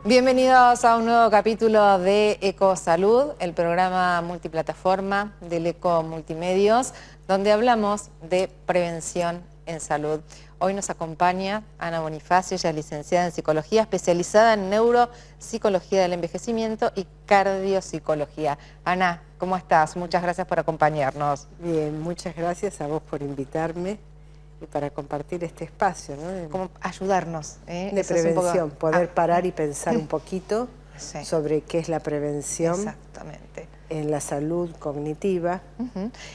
Bienvenidos a un nuevo capítulo de Ecosalud, el programa multiplataforma del Eco Multimedios, donde hablamos de prevención en salud. Hoy nos acompaña Ana Bonifacio, ella es licenciada en Psicología, especializada en Neuropsicología del Envejecimiento y Cardiopsicología. Ana, ¿cómo estás? Muchas gracias por acompañarnos. Bien, muchas gracias a vos por invitarme y para compartir este espacio, ¿no? Como ayudarnos. De prevención, poder parar y pensar un poquito sobre qué es la prevención. Exactamente. En la salud cognitiva.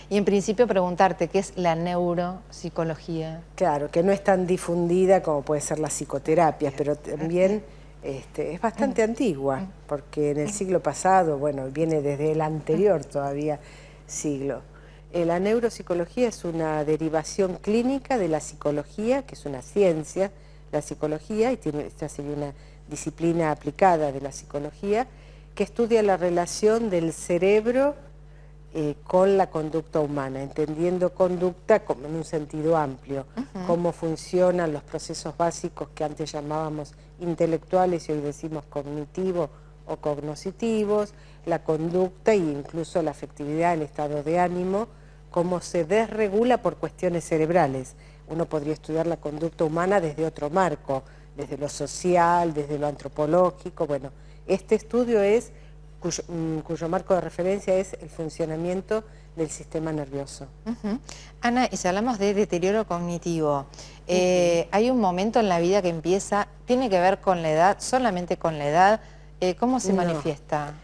Y en principio preguntarte, ¿qué es la neuropsicología? Claro, que no es tan difundida como puede ser la psicoterapia, pero también es bastante antigua, porque en el siglo pasado, bueno, viene desde el anterior todavía siglo. La neuropsicología es una derivación clínica de la psicología, que es una ciencia, la psicología, y esta sería una disciplina aplicada de la psicología, que estudia la relación del cerebro con la conducta humana, entendiendo conducta como en un sentido amplio, cómo funcionan los procesos básicos que antes llamábamos intelectuales y hoy decimos cognitivos o cognoscitivos, la conducta e incluso la afectividad, el estado de ánimo, cómo se desregula por cuestiones cerebrales. Uno podría estudiar la conducta humana desde otro marco, desde lo social, desde lo antropológico. Bueno, este estudio es, cuyo marco de referencia es el funcionamiento del sistema nervioso. Ana, y si hablamos de deterioro cognitivo, hay un momento en la vida que empieza, ¿tiene que ver con la edad, solamente con la edad? ¿Cómo se manifiesta?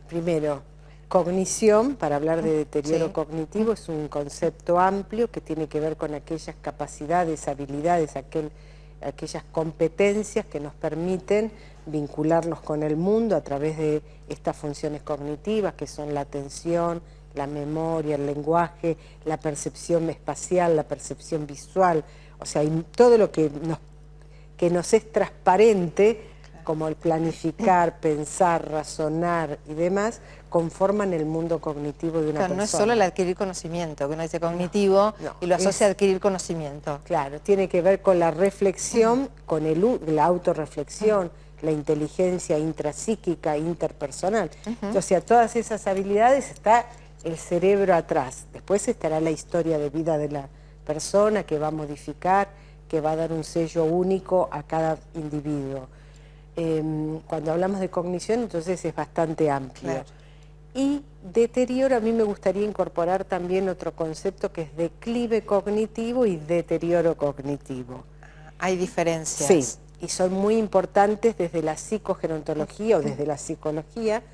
Primero, cognición, para hablar de deterioro cognitivo, es un concepto amplio que tiene que ver con aquellas capacidades, habilidades, aquellas competencias que nos permiten vincularnos con el mundo a través de estas funciones cognitivas, que son la atención, la memoria, el lenguaje, la percepción espacial, la percepción visual, o sea, todo lo que nos es transparente, como el planificar, pensar, razonar y demás, conforman el mundo cognitivo de una persona. No es solo el adquirir conocimiento, que uno dice cognitivo y lo asocia a adquirir conocimiento. Claro, tiene que ver con la reflexión, con la autorreflexión, la inteligencia intrapsíquica, interpersonal. O sea, todas esas habilidades está el cerebro atrás. Después estará la historia de vida de la persona que va a modificar, que va a dar un sello único a cada individuo. Cuando hablamos de cognición, entonces es bastante amplio. Claro. Y deterioro, a mí me gustaría incorporar también otro concepto que es declive cognitivo y deterioro cognitivo. ¿Hay diferencias? Sí, y son muy importantes desde la psicogerontología o desde la psicología,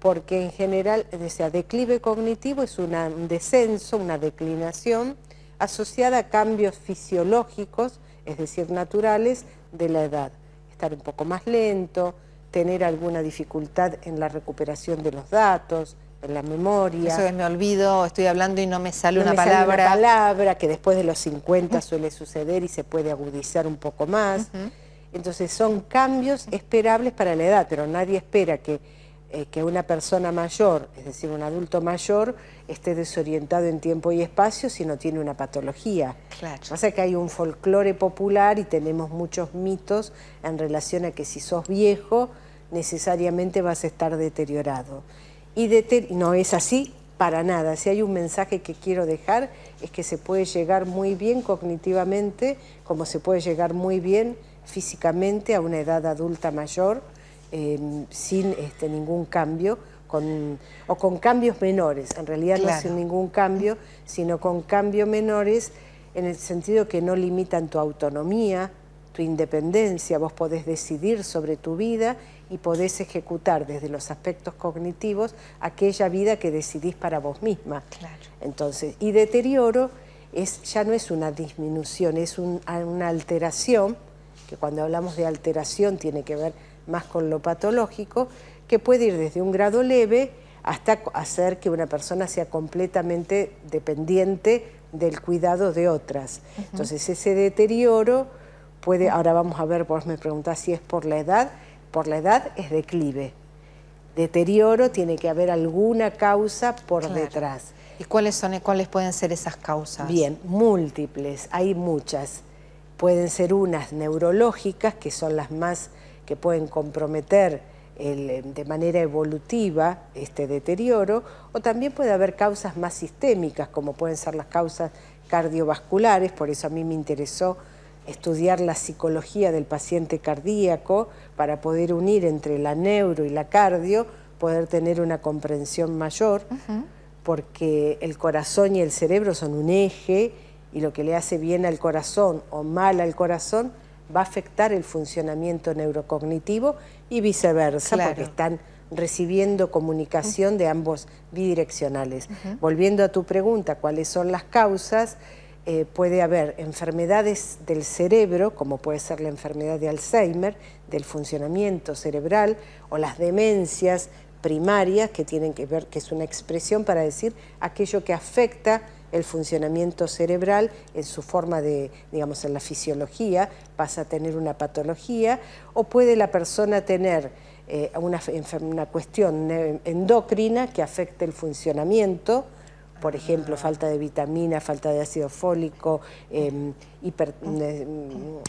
porque en general, o sea, declive cognitivo es un descenso, una declinación asociada a cambios fisiológicos, es decir, naturales, de la edad. Estar un poco más lento, tener alguna dificultad en la recuperación de los datos, en la memoria. Eso que me olvido, estoy hablando y no me sale una palabra. Sale una palabra, que después de los 50 suele suceder y se puede agudizar un poco más. Entonces son cambios esperables para la edad, pero nadie espera que una persona mayor, es decir, un adulto mayor, esté desorientado en tiempo y espacio si no tiene una patología. Claro. Pasa que hay un folclore popular y tenemos muchos mitos en relación a que si sos viejo, necesariamente vas a estar deteriorado. Y no es así para nada. Si hay un mensaje que quiero dejar, es que se puede llegar muy bien cognitivamente, como se puede llegar muy bien físicamente a una edad adulta mayor, sin ningún cambio, o con cambios menores, en realidad no sin ningún cambio, sino con cambios menores en el sentido que no limitan tu autonomía, tu independencia, vos podés decidir sobre tu vida y podés ejecutar desde los aspectos cognitivos aquella vida que decidís para vos misma. Claro. Entonces, y deterioro ya no es una disminución, es una alteración, que cuando hablamos de alteración tiene que ver más con lo patológico, que puede ir desde un grado leve hasta hacer que una persona sea completamente dependiente del cuidado de otras. Entonces ese deterioro puede, ahora vamos a ver, vos me preguntás si es por la edad es declive. Deterioro tiene que haber alguna causa por detrás. ¿Y cuáles pueden ser esas causas? Bien, múltiples, hay muchas. Pueden ser unas neurológicas, que son las más que pueden comprometer de manera evolutiva este deterioro, o también puede haber causas más sistémicas, como pueden ser las causas cardiovasculares. Por eso a mí me interesó estudiar la psicología del paciente cardíaco para poder unir entre la neuro y la cardio, poder tener una comprensión mayor, porque el corazón y el cerebro son un eje, y lo que le hace bien al corazón o mal al corazón va a afectar el funcionamiento neurocognitivo y viceversa, porque están recibiendo comunicación de ambos bidireccionales. Volviendo a tu pregunta, ¿cuáles son las causas? Puede haber enfermedades del cerebro, como puede ser la enfermedad de Alzheimer, del funcionamiento cerebral, o las demencias primarias, que tienen que ver, que es una expresión para decir aquello que afecta el funcionamiento cerebral en su forma de, digamos, en la fisiología, pasa a tener una patología, o puede la persona tener una cuestión endocrina que afecte el funcionamiento, por ejemplo, falta de vitamina, falta de ácido fólico,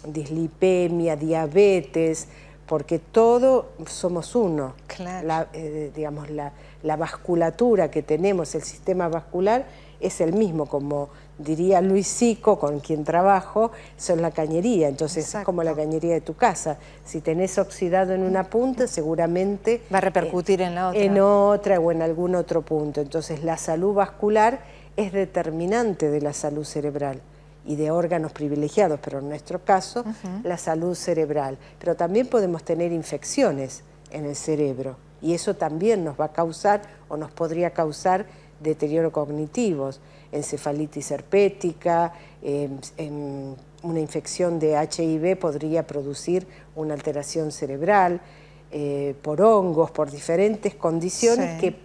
dislipemia, diabetes, porque todo somos uno. Digamos, la vasculatura que tenemos, el sistema vascular, es el mismo, como diría Luis Sico, con quien trabajo, son la cañería. Entonces es como la cañería de tu casa. Si tenés oxidado en una punta, seguramente va a repercutir en la otra. En otra o en algún otro punto. Entonces la salud vascular es determinante de la salud cerebral y de órganos privilegiados, pero en nuestro caso la salud cerebral. Pero también podemos tener infecciones en el cerebro, y eso también nos va a causar o nos podría causar deterioro cognitivos, encefalitis herpética, una infección de HIV podría producir una alteración cerebral, por hongos, por diferentes condiciones que,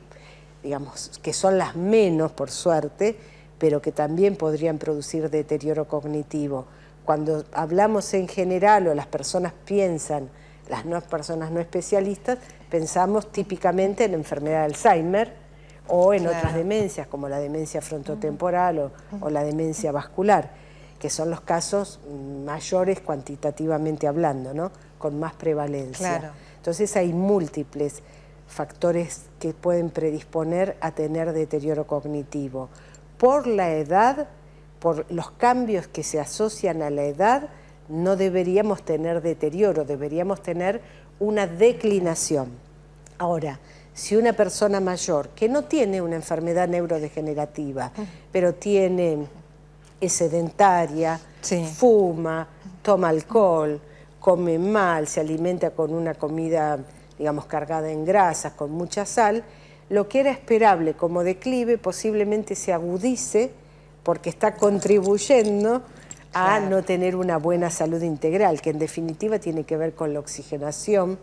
digamos, que son las menos, por suerte, pero que también podrían producir deterioro cognitivo. Cuando hablamos en general, o las personas piensan, las personas no especialistas, pensamos típicamente en la enfermedad de Alzheimer, o en otras demencias, como la demencia frontotemporal o la demencia vascular, que son los casos mayores cuantitativamente hablando, ¿no? Con más prevalencia. Entonces hay múltiples factores que pueden predisponer a tener deterioro cognitivo. Por la edad, por los cambios que se asocian a la edad, no deberíamos tener deterioro, deberíamos tener una declinación. Ahora, si una persona mayor que no tiene una enfermedad neurodegenerativa, pero es sedentaria, fuma, toma alcohol, come mal, se alimenta con una comida, digamos, cargada en grasas, con mucha sal, lo que era esperable como declive posiblemente se agudice porque está contribuyendo a no tener una buena salud integral, que en definitiva tiene que ver con la oxigenación,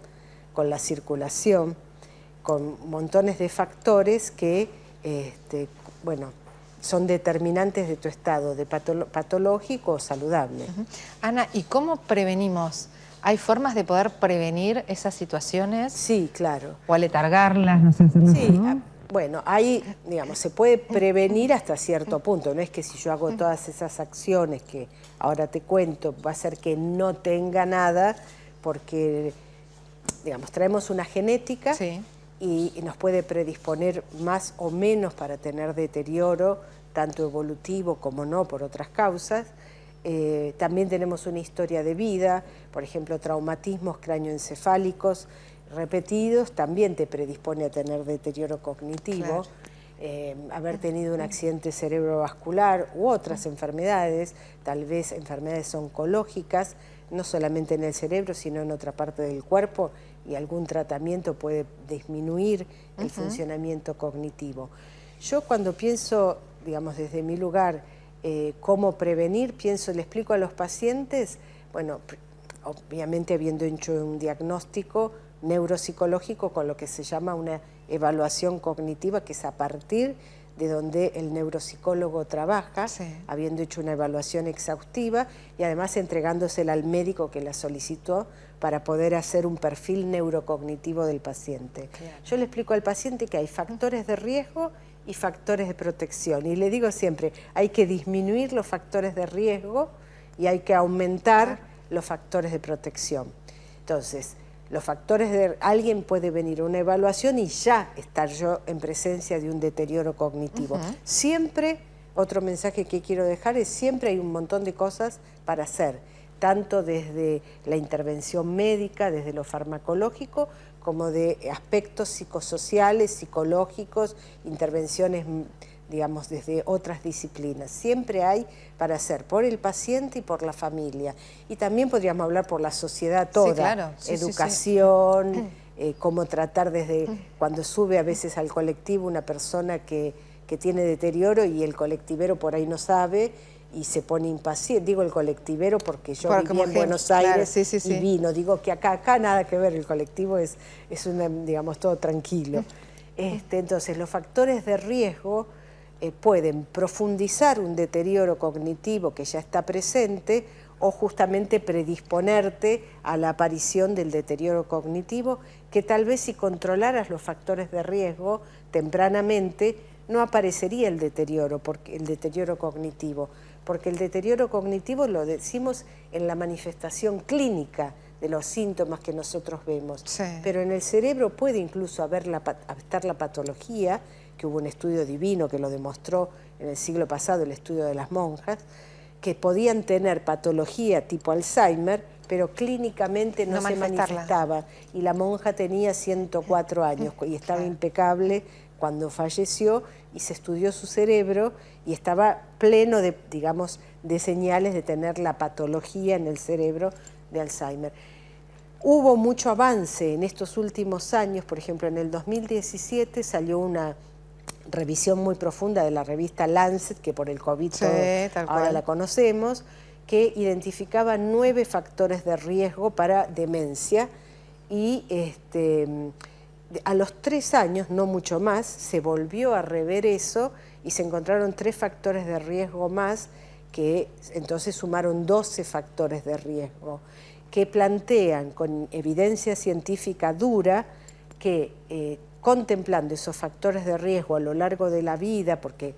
con la circulación, con montones de factores que, bueno, son determinantes de tu estado de patológico o saludable. Ana, ¿y cómo prevenimos? ¿Hay formas de poder prevenir esas situaciones? Sí, claro. ¿O aletargarlas? No sé, hacerlas, sí, ¿no? Bueno, ahí, digamos, se puede prevenir hasta cierto punto. No es que si yo hago todas esas acciones que ahora te cuento, va a ser que no tenga nada, porque, digamos, traemos una genética y nos puede predisponer más o menos para tener deterioro, tanto evolutivo como no por otras causas. También tenemos una historia de vida, por ejemplo, traumatismos cráneoencefálicos repetidos también te predispone a tener deterioro cognitivo. Haber tenido un accidente cerebrovascular u otras enfermedades, tal vez enfermedades oncológicas, no solamente en el cerebro, sino en otra parte del cuerpo, y algún tratamiento puede disminuir el funcionamiento cognitivo. Yo cuando pienso, digamos, desde mi lugar, cómo prevenir, le explico a los pacientes, bueno, obviamente habiendo hecho un diagnóstico neuropsicológico con lo que se llama una evaluación cognitiva, que es a partir de donde el neuropsicólogo trabaja, habiendo hecho una evaluación exhaustiva y además entregándosela al médico que la solicitó para poder hacer un perfil neurocognitivo del paciente. Yo le explico al paciente que hay factores de riesgo y factores de protección, y le digo siempre, hay que disminuir los factores de riesgo y hay que aumentar los factores de protección. Entonces, Los factores de... Alguien puede venir a una evaluación y ya estar yo en presencia de un deterioro cognitivo. Siempre, otro mensaje que quiero dejar es siempre hay un montón de cosas para hacer, tanto desde la intervención médica, desde lo farmacológico, como de aspectos psicosociales, psicológicos, intervenciones, digamos, desde otras disciplinas. Siempre hay para hacer por el paciente y por la familia. Y también podríamos hablar por la sociedad toda. Sí, claro. Sí, educación, cómo tratar desde cuando sube a veces al colectivo una persona que tiene deterioro y el colectivero por ahí no sabe y se pone impaciente. Digo el colectivero porque yo vivía en Buenos Aires y vino. Digo que acá nada que ver, el colectivo es digamos, todo tranquilo. Entonces, los factores de riesgo pueden profundizar un deterioro cognitivo que ya está presente o justamente predisponerte a la aparición del deterioro cognitivo, que tal vez si controlaras los factores de riesgo tempranamente no aparecería el deterioro cognitivo, porque el deterioro cognitivo lo decimos en la manifestación clínica de los síntomas que nosotros vemos, pero en el cerebro puede incluso estar la patología, que hubo un estudio divino que lo demostró en el siglo pasado, el estudio de las monjas, que podían tener patología tipo Alzheimer, pero clínicamente no se manifestaba. Y la monja tenía 104 años y estaba impecable cuando falleció y se estudió su cerebro y estaba pleno de, digamos, de señales de tener la patología en el cerebro de Alzheimer. Hubo mucho avance en estos últimos años, por ejemplo, en el 2017 salió una revisión muy profunda de la revista Lancet, que por el COVID ahora la conocemos, que identificaba 9 factores de riesgo para demencia y a los 3 años, no mucho más, se volvió a rever eso y se encontraron 3 factores de riesgo más, que entonces sumaron 12 factores de riesgo, que plantean con evidencia científica dura que contemplando esos factores de riesgo a lo largo de la vida, porque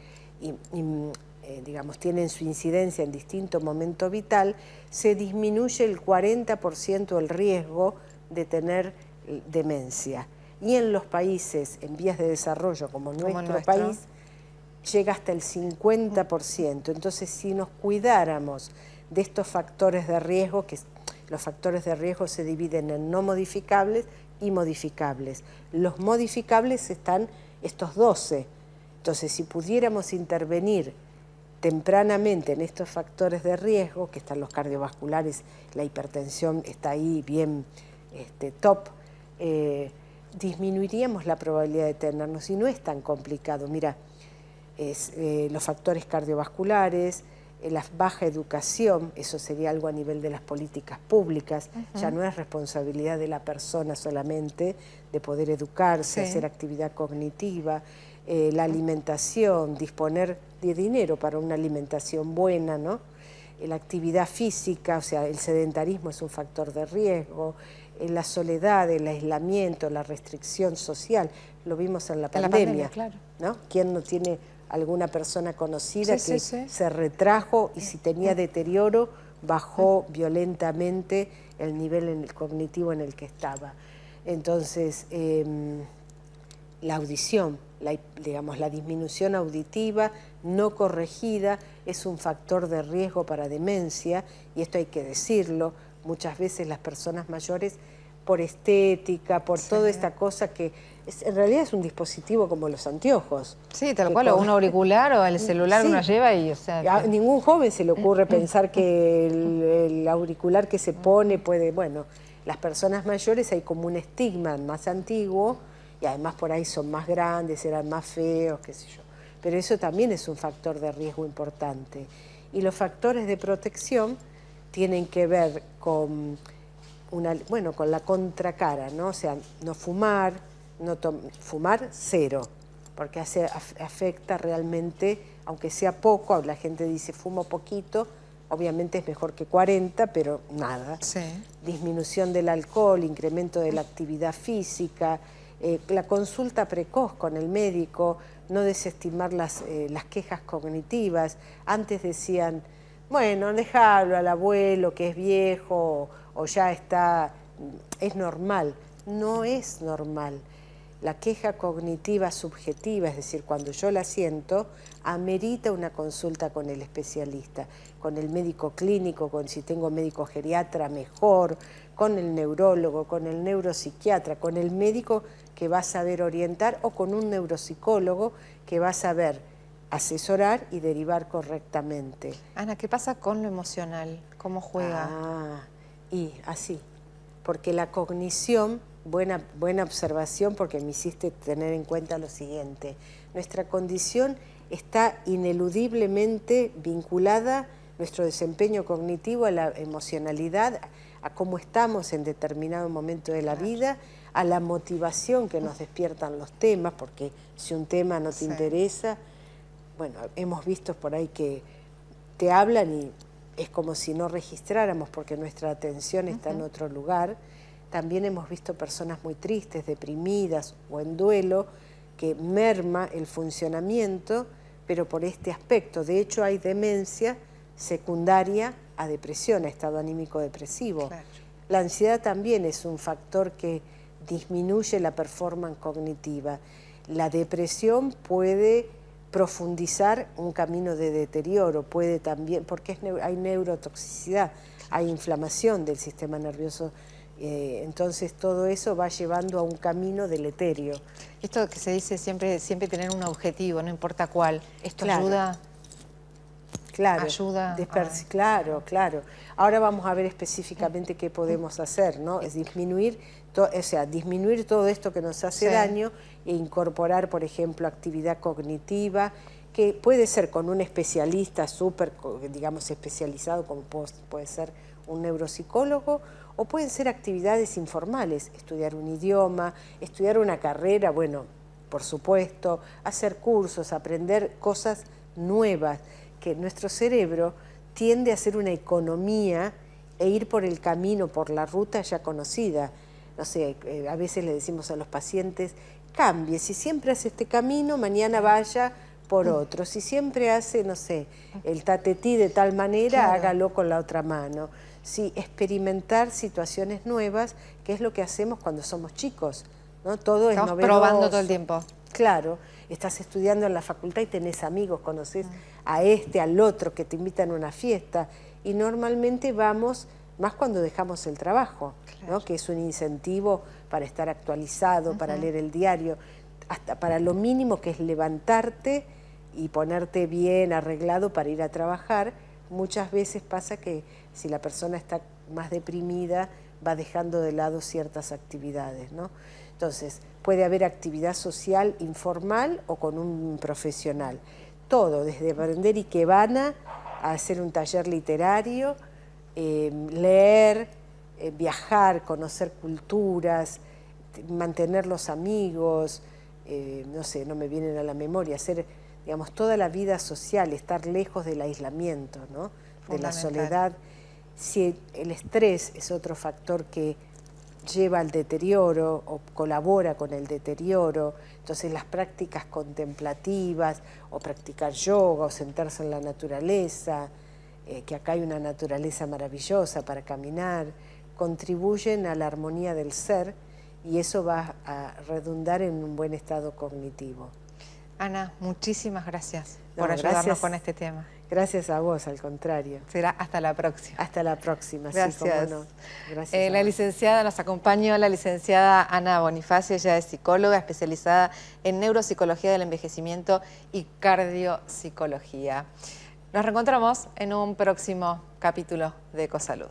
digamos, tienen su incidencia en distinto momento vital, se disminuye el 40% el riesgo de tener demencia. Y en los países en vías de desarrollo, como nuestro país, llega hasta el 50%. Entonces, si nos cuidáramos de estos factores de riesgo, que los factores de riesgo se dividen en no modificables y modificables. Los modificables están estos 12. Entonces, si pudiéramos intervenir tempranamente en estos factores de riesgo, que están los cardiovasculares, la hipertensión está ahí bien top, disminuiríamos la probabilidad de tenernos y no es tan complicado. Mira, los factores cardiovasculares, la baja educación, eso sería algo a nivel de las políticas públicas, ya no es responsabilidad de la persona solamente de poder educarse, hacer actividad cognitiva, la alimentación, disponer de dinero para una alimentación buena, ¿no? La actividad física, o sea, el sedentarismo es un factor de riesgo, la soledad, el aislamiento, la restricción social, lo vimos en la pandemia, claro. ¿No? ¿Quién no tiene alguna persona conocida que se retrajo y si tenía deterioro bajó violentamente el nivel cognitivo en el que estaba? Entonces, la audición, digamos, la disminución auditiva no corregida es un factor de riesgo para demencia, y esto hay que decirlo. Muchas veces las personas mayores, por estética, por toda esta cosa que en realidad es un dispositivo como los anteojos. Sí, tal cual, o un auricular o el celular uno lleva y... O sea, a ningún joven se le ocurre pensar que el auricular que se pone puede... Bueno, las personas mayores hay como un estigma más antiguo y además por ahí son más grandes, eran más feos, qué sé yo. Pero eso también es un factor de riesgo importante. Y los factores de protección tienen que ver con, con la contracara, ¿no? O sea, no fumar, fumar cero, porque afecta realmente, aunque sea poco, la gente dice fumo poquito, obviamente es mejor que 40, pero nada. Disminución del alcohol, incremento de la actividad física, la consulta precoz con el médico, no desestimar las quejas cognitivas. Antes decían, bueno, déjalo al abuelo que es viejo o ya está, es normal. No es normal. La queja cognitiva subjetiva, es decir, cuando yo la siento, amerita una consulta con el especialista, con el médico clínico, si tengo médico geriatra mejor, con el neurólogo, con el neuropsiquiatra, con el médico que va a saber orientar o con un neuropsicólogo que va a saber asesorar y derivar correctamente. Ana, ¿qué pasa con lo emocional? ¿Cómo juega? Y así, porque la cognición, buena observación porque me hiciste tener en cuenta lo siguiente, nuestra condición está ineludiblemente vinculada, nuestro desempeño cognitivo, a la emocionalidad, a cómo estamos en determinado momento de la vida, a la motivación que nos despiertan los temas, porque si un tema no te interesa, bueno, hemos visto por ahí que te hablan y es como si no registráramos porque nuestra atención está en otro lugar. También hemos visto personas muy tristes, deprimidas o en duelo, que merma el funcionamiento, pero por este aspecto. De hecho, hay demencia secundaria a depresión, a estado anímico depresivo. Claro. La ansiedad también es un factor que disminuye la performance cognitiva. La depresión puede profundizar un camino de deterioro, puede también, porque hay neurotoxicidad, hay inflamación del sistema nervioso, entonces todo eso va llevando a un camino deleterio. Esto que se dice siempre tener un objetivo, no importa cuál, ¿esto claro. ayuda? Claro, ayuda claro. Ahora vamos a ver específicamente qué podemos hacer, ¿no? Es disminuir todo esto que nos hace daño e incorporar, por ejemplo, actividad cognitiva, que puede ser con un especialista súper, digamos, especializado, como puede ser un neuropsicólogo, o pueden ser actividades informales, estudiar un idioma, estudiar una carrera, bueno, por supuesto, hacer cursos, aprender cosas nuevas, que nuestro cerebro tiende a hacer una economía e ir por el camino, por la ruta ya conocida. No sé, a veces le decimos a los pacientes, cambie, si siempre hace este camino, mañana vaya por otro. Si siempre hace, no sé, el tatetí de tal manera, hágalo con la otra mano. Sí, experimentar situaciones nuevas, que es lo que hacemos cuando somos chicos, ¿no? Todo es novedoso. Estamos probando todo el tiempo. Claro, estás estudiando en la facultad y tenés amigos, conoces a este, al otro, que te invitan a una fiesta, y normalmente vamos, más cuando dejamos el trabajo, ¿no? Que es un incentivo para estar actualizado, para leer el diario, hasta para lo mínimo que es levantarte y ponerte bien arreglado para ir a trabajar. Muchas veces pasa que si la persona está más deprimida, va dejando de lado ciertas actividades, ¿no? Entonces, puede haber actividad social informal o con un profesional. Todo, desde aprender ikebana a hacer un taller literario, leer, viajar, conocer culturas, mantener los amigos, no sé, no me vienen a la memoria, hacer, digamos, toda la vida social, estar lejos del aislamiento, ¿no? De la soledad. Si el estrés es otro factor que lleva al deterioro o colabora con el deterioro, entonces las prácticas contemplativas o practicar yoga o sentarse en la naturaleza, que acá hay una naturaleza maravillosa para caminar, contribuyen a la armonía del ser y eso va a redundar en un buen estado cognitivo. Ana, muchísimas gracias por ayudarnos con este tema. Gracias a vos, al contrario. Será hasta la próxima. Hasta la próxima, gracias. Sí, cómo no. Gracias la licenciada, nos acompañó la licenciada Ana Bonifacio, ella es psicóloga especializada en neuropsicología del envejecimiento y cardiopsicología. Nos reencontramos en un próximo capítulo de Ecosalud.